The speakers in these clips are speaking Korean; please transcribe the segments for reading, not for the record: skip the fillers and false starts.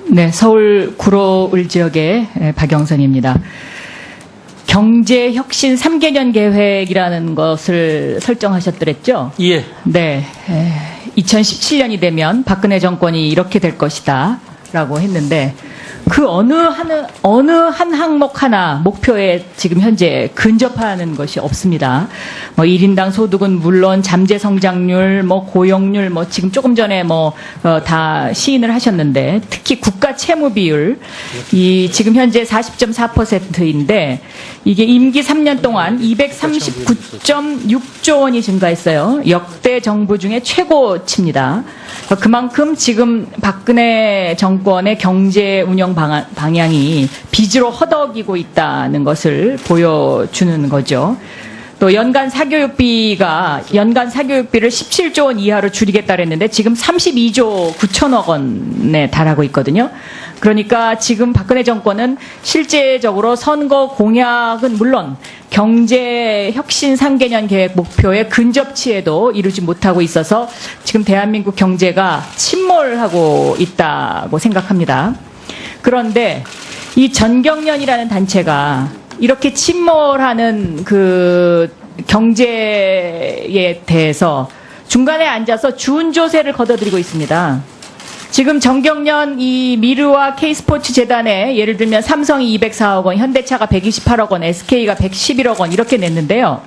네, 서울 구로을 지역의 박영선입니다. 경제혁신 3개년 계획이라는 것을 설정하셨더랬죠? 예. 네, 2017년이 되면 박근혜 정권이 이렇게 될 것이다 라고 했는데 그 어느 한 항목 하나 목표에 지금 현재 근접하는 것이 없습니다. 뭐 1인당 소득은 물론 잠재 성장률, 뭐 고용률, 뭐 지금 조금 전에 다 시인을 하셨는데 특히 국가 채무 비율 이 지금 현재 40.4%인데 이게 임기 3년 동안 239.6조 원이 증가했어요. 역대 정부 중에 최고치입니다. 그만큼 지금 박근혜 정권의 경제 운영 방향이 빚으로 허덕이고 있다는 것을 보여주는 거죠. 또 연간 사교육비를 17조 원 이하로 줄이겠다 그랬는데 지금 32조 9천억 원에 달하고 있거든요. 그러니까 지금 박근혜 정권은 실제적으로 선거 공약은 물론 경제 혁신 3개년 계획 목표의 근접치에도 이루지 못하고 있어서 지금 대한민국 경제가 침몰하고 있다고 생각합니다. 그런데 이 전경련이라는 단체가 이렇게 침몰하는 그 경제에 대해서 중간에 앉아서 주운조세를 걷어들이고 있습니다. 지금 전경련 이 미르와 K스포츠 재단에 예를 들면 삼성이 204억 원, 현대차가 128억 원, SK가 111억 원 이렇게 냈는데요.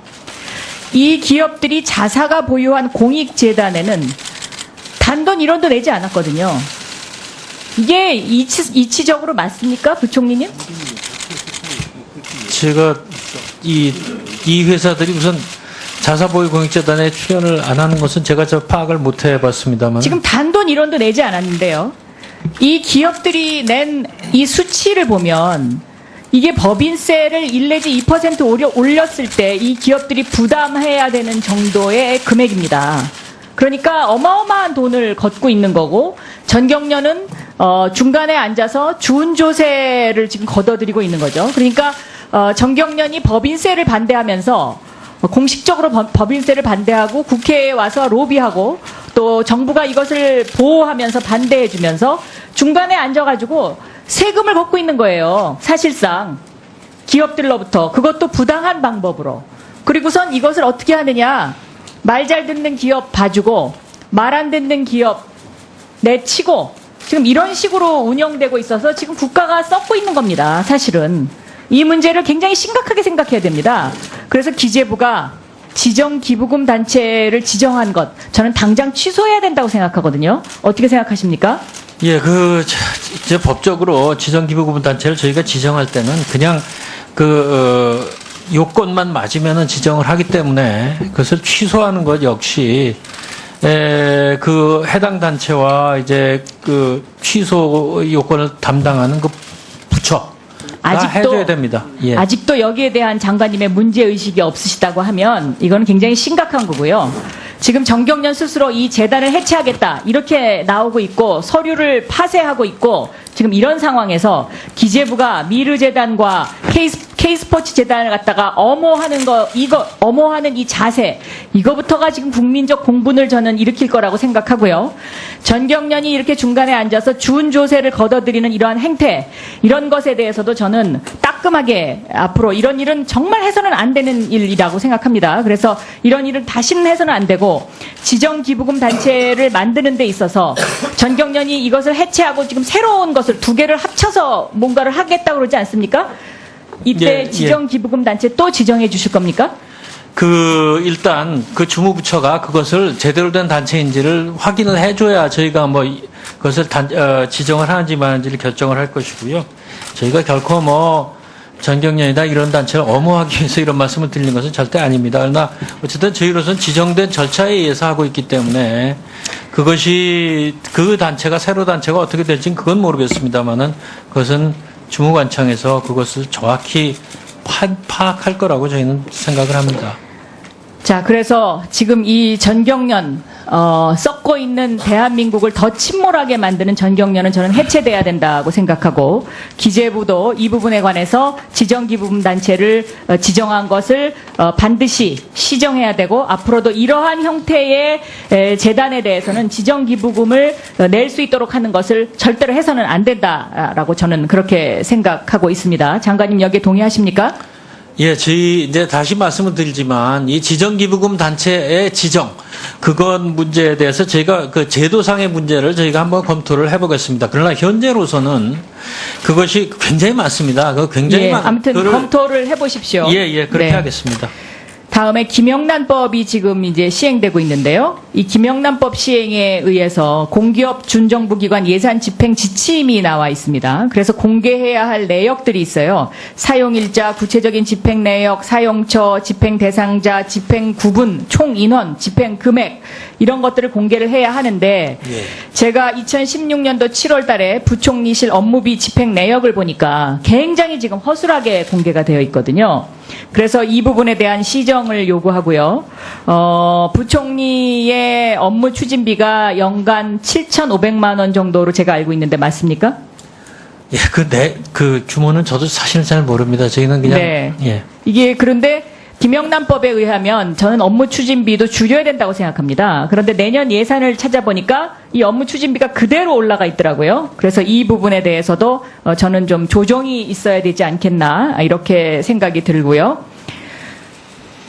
이 기업들이 자사가 보유한 공익재단에는 단돈 1원도 내지 않았거든요. 이게 이치적으로 맞습니까, 부총리님? 제가 이 회사들이 우선 자사보유공익재단에 출연을 안 하는 것은 제가 파악을 못 해봤습니다만. 지금 단돈 1원도 내지 않았는데요. 이 기업들이 낸 이 수치를 보면 이게 법인세를 1 내지 2% 올렸을 때 이 기업들이 부담해야 되는 정도의 금액입니다. 그러니까 어마어마한 돈을 걷고 있는 거고 전경련은 중간에 앉아서 주운조세를 지금 걷어들이고 있는 거죠. 그러니까 전경련이 법인세를 반대하면서 공식적으로 법인세를 반대하고 국회에 와서 로비하고 또 정부가 이것을 보호하면서 반대해주면서 중간에 앉아가지고 세금을 걷고 있는 거예요. 사실상 기업들로부터 그것도 부당한 방법으로. 그리고선 이것을 어떻게 하느냐. 말 잘 듣는 기업 봐주고 말 안 듣는 기업 내치고 지금 이런 식으로 운영되고 있어서 지금 국가가 썩고 있는 겁니다. 사실은. 이 문제를 굉장히 심각하게 생각해야 됩니다. 그래서 기재부가 지정기부금 단체를 지정한 것 저는 당장 취소해야 된다고 생각하거든요. 어떻게 생각하십니까? 예, 이제 법적으로 지정기부금 단체를 저희가 지정할 때는 그냥 요건만 맞으면은 지정을 하기 때문에 그것을 취소하는 것 역시 그 해당 단체와 이제 그 취소 요건을 담당하는 그 부처 해줘야 됩니다. 예. 아직도 여기에 대한 장관님의 문제의식이 없으시다고 하면 이거는 굉장히 심각한 거고요. 지금 전경련 스스로 이 재단을 해체하겠다 이렇게 나오고 있고 서류를 파쇄하고 있고 지금 이런 상황에서 기재부가 미르재단과 K스포츠 재단을 갖다가 엄호하는 이 자세 이거부터가 지금 국민적 공분을 저는 일으킬 거라고 생각하고요. 전경련이 이렇게 중간에 앉아서 주운조세를 걷어들이는 이러한 행태 이런 것에 대해서도 저는 따끔하게 앞으로 이런 일은 정말 해서는 안 되는 일이라고 생각합니다. 그래서 이런 일은 다시는 해서는 안 되고 지정기부금 단체를 만드는 데 있어서 전경련이 이것을 해체하고 지금 새로운 것을 두 개를 합쳐서 뭔가를 하겠다고 그러지 않습니까? 이때 지정기부금 단체 또 지정해 주실 겁니까? 일단 그 주무부처가 그것을 제대로 된 단체인지를 확인을 해줘야 저희가 그것을 지정을 하는지 마는지를 결정을 할 것이고요. 저희가 결코 전경련이다 이런 단체를 엄호하기 위해서 이런 말씀을 드리는 것은 절대 아닙니다. 그러나 어쨌든 저희로서는 지정된 절차에 의해서 하고 있기 때문에 그것이 그 단체가 새로 단체가 어떻게 될지는 그건 모르겠습니다만은 그것은 주무관청에서 그것을 정확히 파악할 거라고 저희는 생각을 합니다. 자, 그래서 지금 이 전경련, 썩고 있는 대한민국을 더 침몰하게 만드는 전경련은 저는 해체돼야 된다고 생각하고, 기재부도 이 부분에 관해서 지정기부금단체를 지정한 것을 반드시 시정해야 되고, 앞으로도 이러한 형태의 재단에 대해서는 지정기부금을 낼 수 있도록 하는 것을 절대로 해서는 안 된다라고 저는 그렇게 생각하고 있습니다. 장관님 여기에 동의하십니까? 예, 저희 이제 다시 말씀을 드리지만 이 지정기부금 단체의 지정 그건 문제에 대해서 저희가 그 제도상의 문제를 저희가 한번 검토를 해보겠습니다. 그러나 현재로서는 그것이 굉장히 많습니다. 그 굉장히 예, 아무튼 검토를 해보십시오. 예, 그렇게 네. 하겠습니다. 다음에 김영란법이 지금 이제 시행되고 있는데요. 이 김영란법 시행에 의해서 공기업 준정부기관 예산 집행 지침이 나와 있습니다. 그래서 공개해야 할 내역들이 있어요. 사용일자, 구체적인 집행 내역, 사용처, 집행 대상자, 집행 구분, 총 인원, 집행 금액 이런 것들을 공개를 해야 하는데 예. 제가 2016년도 7월 달에 부총리실 업무비 집행 내역을 보니까 굉장히 지금 허술하게 공개가 되어 있거든요. 그래서 이 부분에 대한 시정을 요구하고요. 부총리의 업무 추진비가 연간 7,500만 원 정도로 제가 알고 있는데 맞습니까? 예, 그 규모는 저도 사실은 잘 모릅니다. 저희는 그냥 네. 예. 이게 그런데 김영란법에 의하면 저는 업무 추진비도 줄여야 된다고 생각합니다. 그런데 내년 예산을 찾아보니까 이 업무 추진비가 그대로 올라가 있더라고요. 그래서 이 부분에 대해서도 저는 좀 조정이 있어야 되지 않겠나 이렇게 생각이 들고요.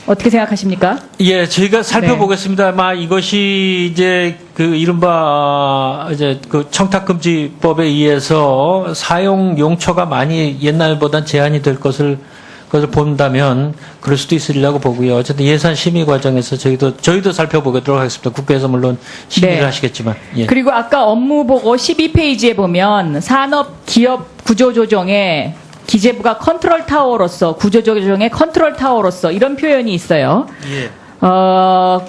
어떻게 생각하십니까? 예, 저희가 살펴보겠습니다. 아마 이것이 이제 그 이른바 이제 그 청탁금지법에 의해서 사용 용처가 많이 옛날보단 제한이 될 것을 본다면 그럴 수도 있으리라고 보고요. 어쨌든 예산 심의 과정에서 저희도 살펴보도록 하겠습니다. 국회에서 물론 심의를 네. 하시겠지만. 예. 그리고 아까 업무 보고 12페이지에 보면 산업 기업 구조 조정에 기재부가 컨트롤 타워로서 구조 조정의 컨트롤 타워로서 이런 표현이 있어요. 예.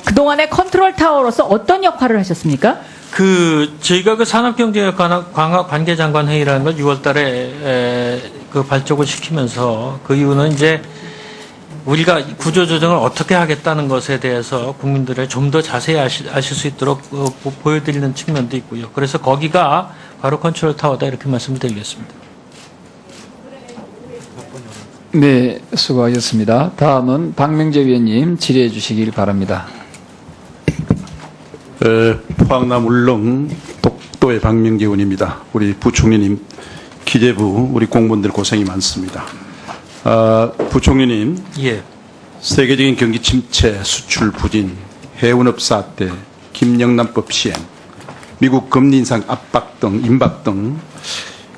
그동안의 컨트롤 타워로서 어떤 역할을 하셨습니까? 저희가 그 산업경제력 강화 관계장관 회의라는 걸 6월 달에 그 발족을 시키면서 그 이유는 이제 우리가 구조조정을 어떻게 하겠다는 것에 대해서 국민들의 좀 더 자세히 아실 수 있도록 보여드리는 측면도 있고요. 그래서 거기가 바로 컨트롤 타워다 이렇게 말씀을 드리겠습니다. 네, 수고하셨습니다. 다음은 박명재 위원님 질의해 주시길 바랍니다. 포항남 울릉 독도의 박명재 의원입니다. 우리 부총리님, 기재부 우리 공무원들 고생이 많습니다. 부총리님, 예. 세계적인 경기 침체, 수출 부진, 해운업 사태, 김영란법 시행, 미국 금리 인상 압박 등 임박 등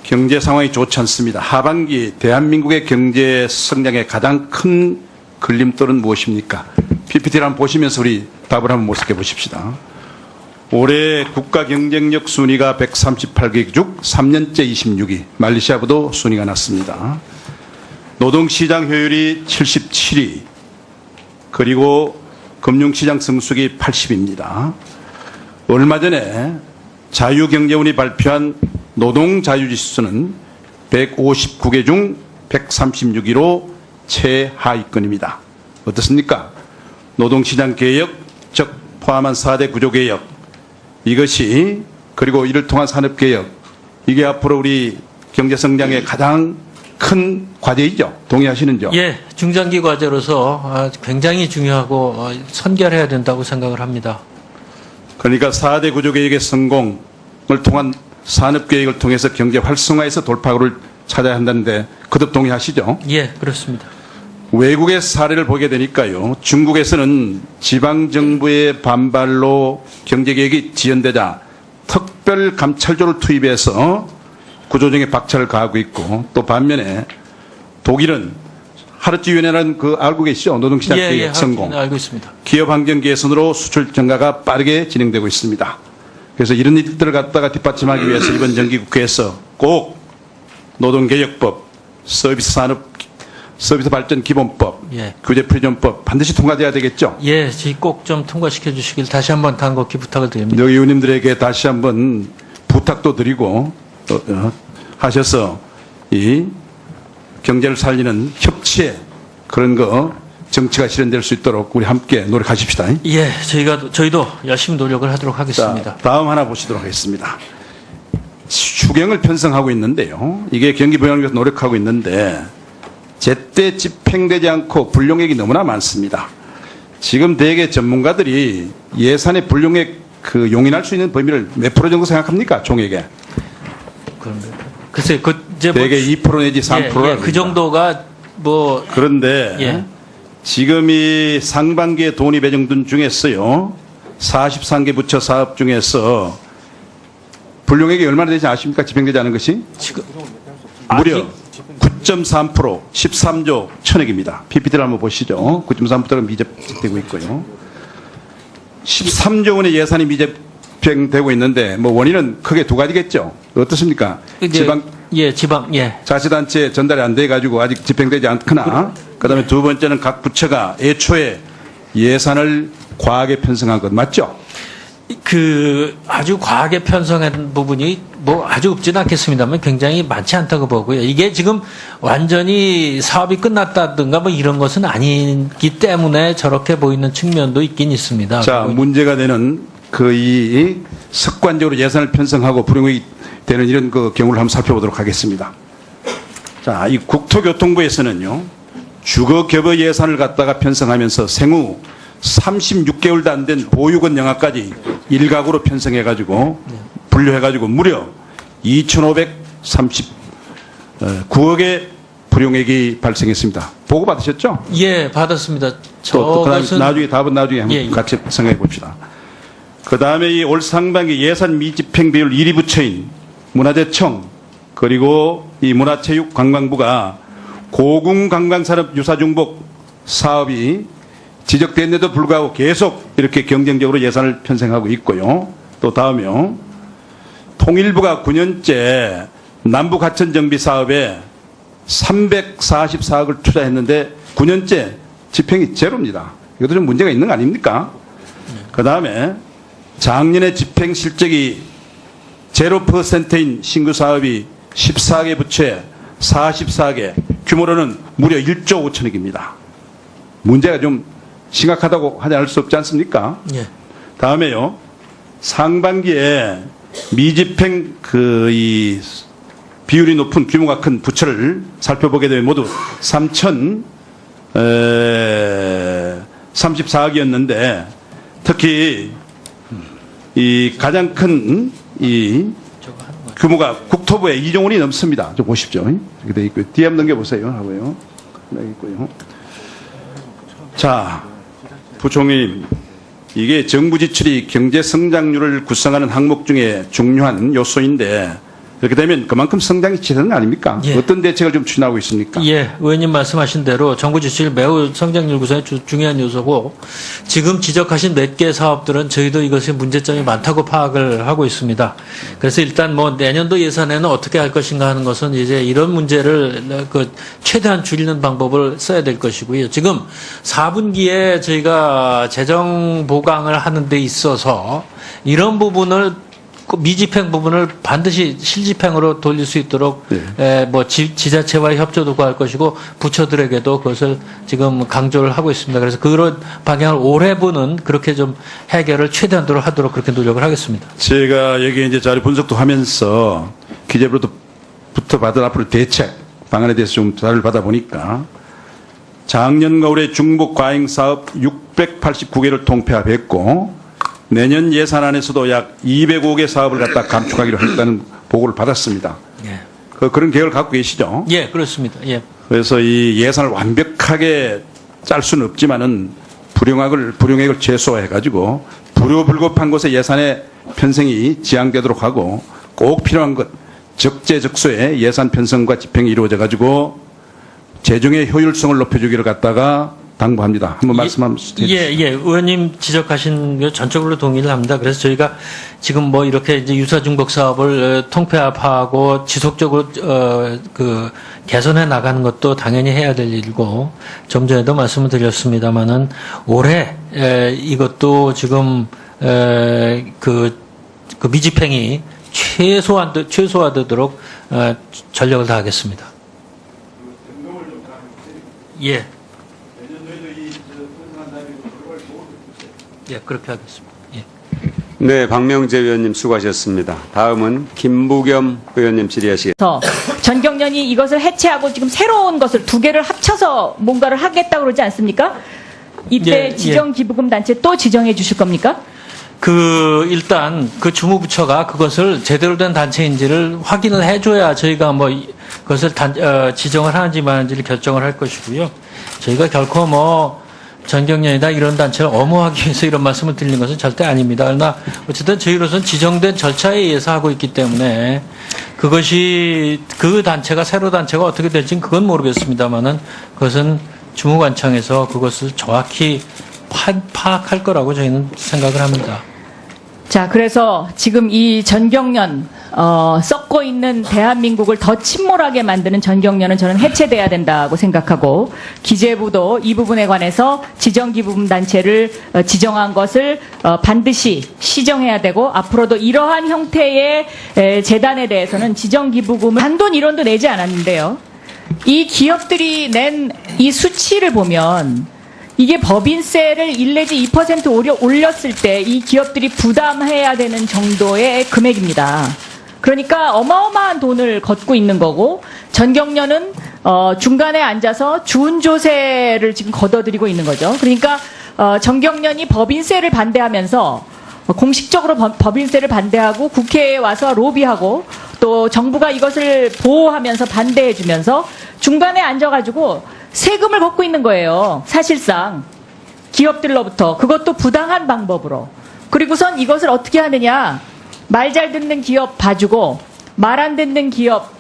경제 상황이 좋지 않습니다. 하반기 대한민국의 경제 성장의 가장 큰 걸림돌은 무엇입니까? PPT를 한번 보시면서 우리 답을 한번 모색해 보십시다. 올해 국가 경쟁력 순위가 138개 중 3년째 26위, 말레이시아보다 순위가 낮습니다. 노동시장 효율이 77위, 그리고 금융시장 성숙이 80입니다. 얼마 전에 자유경제원이 발표한 노동자유지수는 159개 중 136위로 최하위권입니다. 어떻습니까? 노동시장 개혁, 즉 포함한 4대 구조개혁, 이것이 그리고 이를 통한 산업개혁, 이게 앞으로 우리 경제성장의 가장 큰 과제이죠. 동의하시는죠? 예, 중장기 과제로서 굉장히 중요하고 선결해야 된다고 생각을 합니다. 그러니까 4대 구조개혁의 성공을 통한 산업개혁을 통해서 경제 활성화에서 돌파구를 찾아야 한다는데 그듭 동의하시죠? 예, 그렇습니다. 외국의 사례를 보게 되니까요. 중국에서는 지방정부의 반발로 경제개혁이 지연되자 특별감찰조를 투입해서 구조조정에 박차를 가하고 있고, 또 반면에 독일은 하르츠위원회라는 그 알고 계시죠? 노동시장 개혁 성공. 알고 있습니다. 기업 환경 개선으로 수출 증가가 빠르게 진행되고 있습니다. 그래서 이런 일들을 갖다가 뒷받침하기 위해서 이번 정기국회에서 꼭 노동개혁법, 서비스발전기본법, 예. 규제프리존법 반드시 통과돼야 되겠죠? 예, 꼭 좀 통과시켜 주시길 다시 한번 간곡히 부탁을 드립니다. 여기 의원님들에게 다시 한번 부탁도 드리고 하셔서 이 경제를 살리는 협치에 그런 거 정치가 실현될 수 있도록 우리 함께 노력하십시다. 예, 저희도 열심히 노력을 하도록 하겠습니다. 자, 다음 하나 보시도록 하겠습니다. 추경을 편성하고 있는데요. 이게 경기부양을 위해서 노력하고 있는데 제때 집행되지 않고 불용액이 너무나 많습니다. 지금 대개 전문가들이 예산의 불용액 용인할 수 있는 범위를 몇 프로 정도 생각합니까? 종액에. 글쎄, 이제 대개 2% 내지 3%라. 예, 그 정도가 뭐 그런데 예. 지금 이 상반기에 돈이 배정된 중에서요. 43개 부처 사업 중에서 불용액이 얼마나 되지 아십니까? 집행되지 않은 것이? 지금 무려 9.3% 13조 천억입니다. PPT를 한번 보시죠. 9.3%가 미집행되고 있고요. 13조 원의 예산이 미집행되고 있는데 뭐 원인은 크게 두 가지겠죠. 어떻습니까? 지방 자치단체 전달이 안 돼 가지고 아직 집행되지 않거나 그다음에 두 번째는 각 부처가 애초에 예산을 과하게 편성한 것 맞죠? 아주 과하게 편성한 부분이 뭐 아주 없지는 않겠습니다만 굉장히 많지 않다고 보고요. 이게 지금 완전히 사업이 끝났다든가 뭐 이런 것은 아니기 때문에 저렇게 보이는 측면도 있긴 있습니다. 자, 문제가 되는 이 습관적으로 예산을 편성하고 불용이 되는 이런 경우를 한번 살펴보도록 하겠습니다. 자, 이 국토교통부에서는요, 주거겹어 예산을 갖다가 편성하면서 생후 36개월도 안 된 보육원 영아까지 일각으로 편성해가지고 분류해가지고 무려 2,539억의 불용액이 발생했습니다. 보고 받으셨죠? 예, 받았습니다. 또 나중에 답은 나중에 한번 같이 생각해 봅시다. 그 다음에 이 올 상반기 예산 미집행 비율 1위 부처인 문화재청 그리고 이 문화체육관광부가 고궁관광산업 유사중복 사업이 지적됐는데도 불구하고 계속 이렇게 경쟁적으로 예산을 편성하고 있고요. 또 다음이요. 통일부가 9년째 남북하천정비 사업에 344억을 투자했는데 9년째 집행이 제로입니다. 이것도 좀 문제가 있는 거 아닙니까? 그 다음에 작년에 집행 실적이 0%인 신규 사업이 14개 부처에 44개, 규모로는 무려 1조 5천억입니다. 문제가 좀 심각하다고 하지 않을 수 없지 않습니까? 예. 다음에요. 상반기에 미집행 이 비율이 높은 규모가 큰 부처를 살펴보게 되면 모두 3,034억이었는데 특히 이 가장 큰 이 규모가 국토부에 2조 원이 넘습니다. 좀 보십시오. 이렇게 돼 있고요. 뒤에 한번 넘겨보세요. 하고요. 여기 있고요. 자, 부총리님, 이게 정부 지출이 경제 성장률을 구성하는 항목 중에 중요한 요소인데 그렇게 되면 그만큼 성장이 지되는 거 아닙니까? 예. 어떤 대책을 좀 추진하고 있습니까? 예, 의원님 말씀하신 대로 정부 지출 매우 성장률 구성의 중요한 요소고 지금 지적하신 몇 개 사업들은 저희도 이것이 문제점이 많다고 파악을 하고 있습니다. 그래서 일단 뭐 내년도 예산에는 어떻게 할 것인가 하는 것은 이제 이런 문제를 최대한 줄이는 방법을 써야 될 것이고요. 지금 4분기에 저희가 재정 보강을 하는 데 있어서 이런 부분을 미집행 부분을 반드시 실집행으로 돌릴 수 있도록 지자체와의 협조도 구할 것이고 부처들에게도 그것을 지금 강조를 하고 있습니다. 그래서 그런 방향을 올해부는 그렇게 좀 해결을 최대한도로 하도록 그렇게 노력을 하겠습니다. 제가 여기 이제 자료 분석도 하면서 기재부로부터 받은 앞으로 대책 방안에 대해서 좀 자료를 받아보니까 작년과 올해 중복 과잉 사업 689개를 통폐합했고 내년 예산안에서도 약 205개 사업을 갖다 감축하기로 했다는 보고를 받았습니다. 예. 그런 계획을 갖고 계시죠? 예, 그렇습니다. 예. 그래서 이 예산을 완벽하게 짤 수는 없지만은 불용액을 최소화해가지고 불효불급한 곳에 예산의 편성이 지향되도록 하고 꼭 필요한 것 적재적소에 예산 편성과 집행이 이루어져가지고 재정의 효율성을 높여주기를 갖다가 당부합니다. 한번 말씀 한번 해주시죠. 예, 의원님 지적하신 거 전적으로 동의를 합니다. 그래서 저희가 지금 뭐 이렇게 이제 유사중복 사업을 통폐합하고 지속적으로 개선해 나가는 것도 당연히 해야 될 일이고 좀 전에도 말씀을 드렸습니다만은 올해 이것도 지금 미집행이 최소화되도록 전력을 다하겠습니다. 예. 예, 그렇게 하겠습니다. 예. 네, 박명재 의원님 수고하셨습니다. 다음은 김부겸 의원님 질의하시겠습니다. 전경련이 이것을 해체하고 지금 새로운 것을 두 개를 합쳐서 뭔가를 하겠다고 그러지 않습니까? 이때 예, 지정기부금 단체 또 지정해 주실 겁니까? 일단 그 주무부처가 그것을 제대로 된 단체인지를 확인을 해줘야 저희가 뭐 그것을 지정을 하는지 마는지를 결정을 할 것이고요. 저희가 결코 뭐 전경련이다 이런 단체를 엄호하기 위해서 이런 말씀을 드리는 것은 절대 아닙니다. 그러나 어쨌든 저희로서는 지정된 절차에 의해서 하고 있기 때문에 그것이 그 단체가 새로 단체가 어떻게 될지는 그건 모르겠습니다만은 그것은 주무관청에서 그것을 정확히 파악할 거라고 저희는 생각을 합니다. 자, 그래서 지금 이 전경련, 썩고 있는 대한민국을 더 침몰하게 만드는 전경련은 저는 해체돼야 된다고 생각하고, 기재부도 이 부분에 관해서 지정기부금 단체를 지정한 것을 반드시 시정해야 되고, 앞으로도 이러한 형태의 재단에 대해서는 지정기부금을 단돈 1원도 내지 않았는데요. 이 기업들이 낸 이 수치를 보면 이게 법인세를 1 내지 2% 올렸을 때 이 기업들이 부담해야 되는 정도의 금액입니다. 그러니까 어마어마한 돈을 걷고 있는 거고, 전경련은 중간에 앉아서 주운조세를 지금 걷어들이고 있는 거죠. 그러니까 전경련이 법인세를 반대하면서 공식적으로 법인세를 반대하고 국회에 와서 로비하고 또 정부가 이것을 보호하면서 반대해주면서 중간에 앉아가지고 세금을 걷고 있는 거예요. 사실상 기업들로부터. 그것도 부당한 방법으로. 그리고선 이것을 어떻게 하느냐. 말 잘 듣는 기업 봐주고 말 안 듣는 기업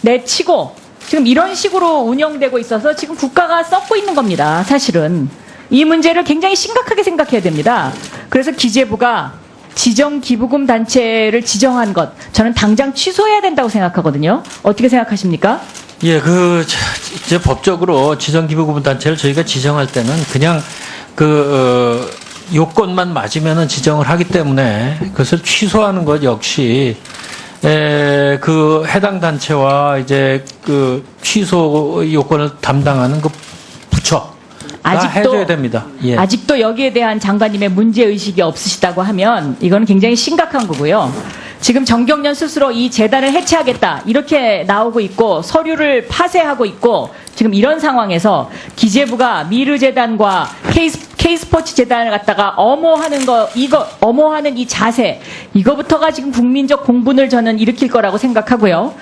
내치고 지금 이런 식으로 운영되고 있어서 지금 국가가 썩고 있는 겁니다. 사실은. 이 문제를 굉장히 심각하게 생각해야 됩니다. 그래서 기재부가 지정기부금 단체를 지정한 것, 저는 당장 취소해야 된다고 생각하거든요. 어떻게 생각하십니까? 예, 이제 법적으로 지정기부금 단체를 저희가 지정할 때는 그냥 요건만 맞으면은 지정을 하기 때문에 그것을 취소하는 것 역시 그 해당 단체와 이제 그 취소 요건을 담당하는 그 부처가 해줘야 됩니다. 예. 아직도 여기에 대한 장관님의 문제의식이 없으시다고 하면 이건 굉장히 심각한 거고요. 지금 전경련 스스로 이 재단을 해체하겠다 이렇게 나오고 있고 서류를 파쇄하고 있고 지금 이런 상황에서 기재부가 미르재단과 K스포츠 재단을 갖다가 엄호하는 이 자세, 이거부터가 지금 국민적 공분을 저는 일으킬 거라고 생각하고요.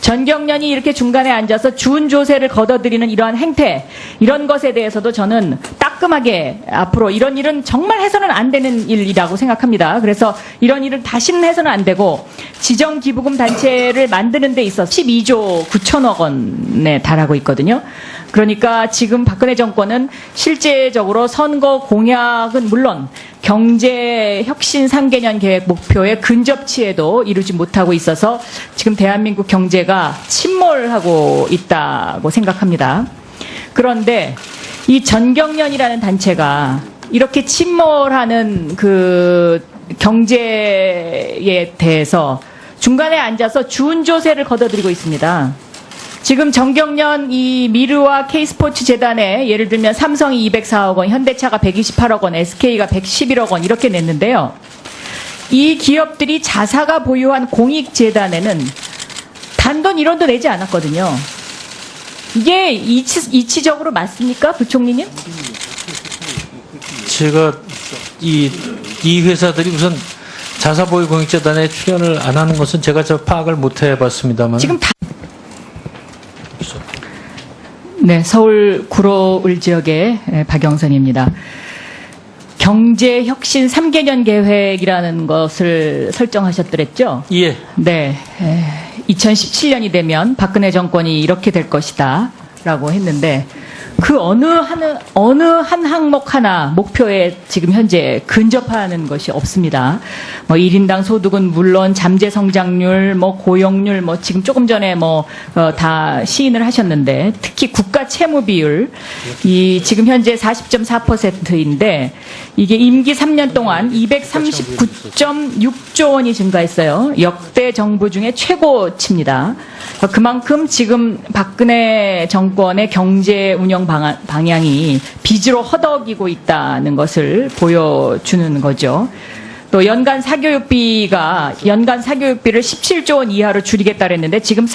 전경련이 이렇게 중간에 앉아서 주운조세를 걷어들이는 이러한 행태, 이런 것에 대해서도 저는 따끔하게 앞으로 이런 일은 정말 해서는 안 되는 일이라고 생각합니다. 그래서 이런 일은 다시는 해서는 안 되고, 지정기부금 단체를 만드는 데 있어서 12조 9천억 원에 달하고 있거든요. 그러니까 지금 박근혜 정권은 실제적으로 선거 공약은 물론 경제 혁신 3개년 계획 목표의 근접치에도 이루지 못하고 있어서 지금 대한민국 경제가 침몰하고 있다고 생각합니다. 그런데 이 전경련이라는 단체가 이렇게 침몰하는 그 경제에 대해서 중간에 앉아서 주운조세를 걷어들이고 있습니다. 지금 전경련 이 미르와 K스포츠 재단에 예를 들면 삼성이 204억 원, 현대차가 128억 원, SK가 111억 원 이렇게 냈는데요. 이 기업들이 자사가 보유한 공익재단에는 단돈 1원도 내지 않았거든요. 이게 이치적으로 맞습니까, 부총리님? 제가 이 회사들이 우선 자사보유공익재단에 출연을 안 하는 것은 제가 파악을 못 해봤습니다만. 지금 네, 서울 구로을 지역의 박영선입니다. 경제혁신 3개년 계획이라는 것을 설정하셨더랬죠? 예. 네, 2017년이 되면 박근혜 정권이 이렇게 될 것이다 라고 했는데 그 어느 한 항목 하나 목표에 지금 현재 근접하는 것이 없습니다. 뭐 1인당 소득은 물론 잠재 성장률, 뭐 고용률, 뭐 지금 조금 전에 다 시인을 하셨는데 특히 국가 채무 비율 이 지금 현재 40.4%인데 이게 임기 3년 동안 239.6조 원이 증가했어요. 역대 정부 중에 최고치입니다. 그만큼 지금 박근혜 정권의 경제 운영 방향이 빚으로 허덕이고 있다는 것을 보여주는 거죠. 또 연간 사교육비를 17조 원 이하로 줄이겠다 그랬는데 지금